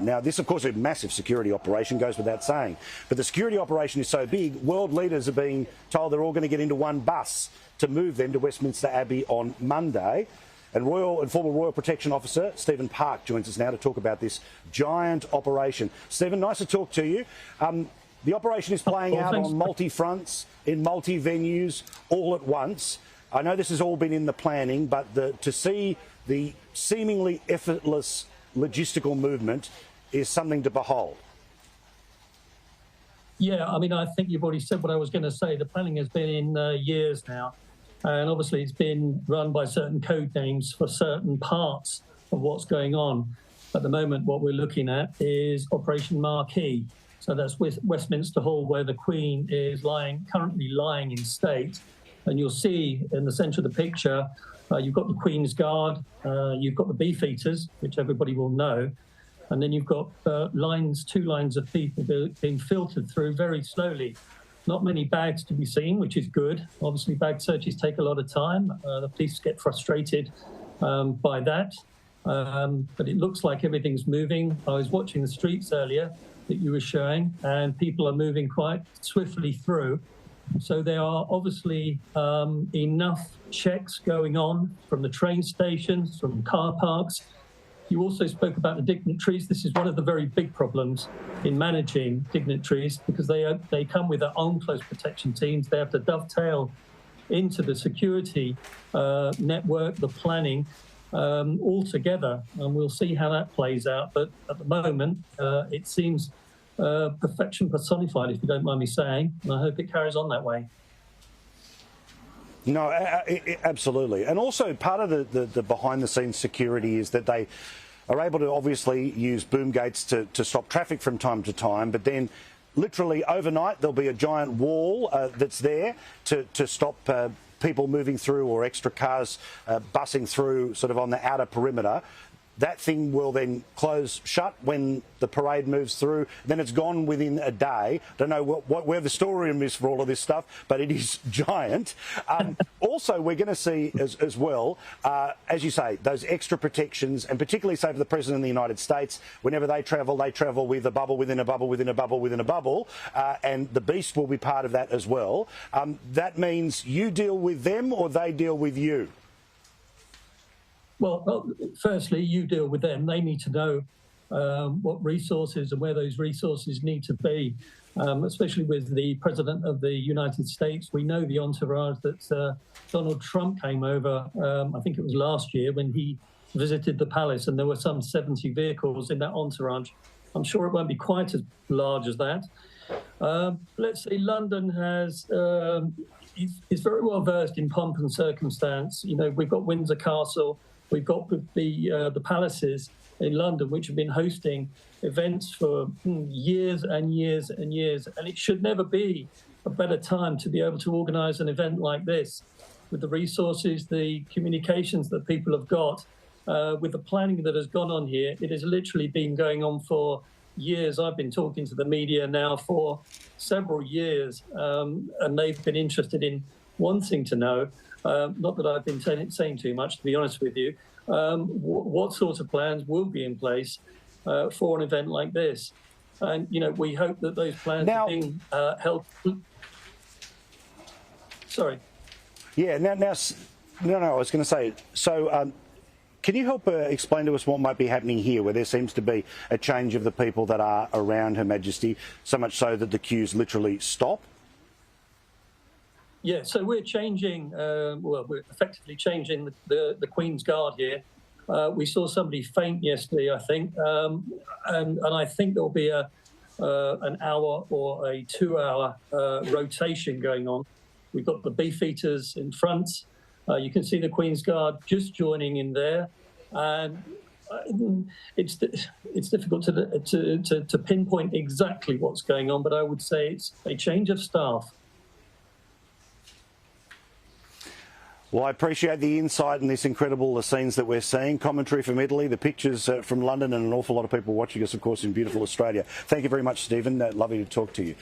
down. Now, this, of course, is a massive security operation, goes without saying. But the security operation is so big, world leaders are being told they're all going to get into one bus to move them to Westminster Abbey on Monday. And former Royal Protection Officer Stephen Park joins us now to talk about this giant operation. Stephen, nice to talk to you. The operation is playing out on multi-fronts, in multi-venues, all at once. I know this has all been in the planning, but to see the seemingly effortless logistical movement is something to behold. Yeah, I mean, I think you've already said what I was going to say. The planning has been in years now, and obviously it's been run by certain code names for certain parts of what's going on. At the moment, what we're looking at is Operation Marquee. So that's Westminster Hall, where the Queen is currently lying in state. And you'll see in the centre of the picture, you've got the Queen's Guard, you've got the Beefeaters, which everybody will know. And then you've got two lines of people being filtered through very slowly. Not many bags to be seen, which is good. Obviously, bag searches take a lot of time. The police get frustrated by that. But it looks like everything's moving. I was watching the streets earlier that you were showing, and people are moving quite swiftly through. So there are obviously enough checks going on from the train stations, from car parks. You also spoke about the dignitaries. This is one of the very big problems in managing dignitaries, because they come with their own close protection teams. They have to dovetail into the security network, the planning, all together. And we'll see how that plays out. But at the moment, it seems perfection personified, if you don't mind me saying. And I hope it carries on that way. No, absolutely. And also part of the behind-the-scenes security is that they are able to obviously use boom gates to stop traffic from time to time, but then literally overnight there'll be a giant wall that's there to stop people moving through, or extra cars bussing through sort of on the outer perimeter. That thing will then close shut when the parade moves through. Then it's gone within a day. Don't know where the storeroom is for all of this stuff, but it is giant. Also, we're going to see as well, as you say, those extra protections, and particularly, say, for the President of the United States, whenever they travel with a bubble within a bubble within a bubble within a bubble, and the Beast will be part of that as well. That means you deal with them or they deal with you? Well, firstly, you deal with them. They need to know what resources and where those resources need to be, especially with the President of the United States. We know the entourage that Donald Trump came over, I think it was last year, when he visited the palace, and there were some 70 vehicles in that entourage. I'm sure it won't be quite as large as that. Let's say London is very well versed in pomp and circumstance. You know, we've got Windsor Castle. We've got the palaces in London, which have been hosting events for years and years and years. And it should never be a better time to be able to organise an event like this, with the resources, the communications that people have got, with the planning that has gone on here. It has literally been going on for years. I've been talking to the media now for several years, and they've been interested in wanting to know, not that I've been saying too much, to be honest with you, what sort of plans will be in place for an event like this. And, you know, we hope that those plans are being held. Sorry. Yeah, no, I was going to say, so can you help explain to us what might be happening here, where there seems to be a change of the people that are around Her Majesty, so much so that the queues literally stop? Yeah, so we're changing, we're effectively changing the Queen's Guard here. We saw somebody faint yesterday, I think, and I think there'll be an hour or a 2-hour rotation going on. We've got the Beefeaters in front. You can see the Queen's Guard just joining in there, and it's difficult to pinpoint exactly what's going on, but I would say it's a change of staff. Well, I appreciate the insight and this incredible scenes that we're seeing. Commentary from Italy, the pictures from London, and an awful lot of people watching us, of course, in beautiful Australia. Thank you very much, Stephen. Lovely to talk to you.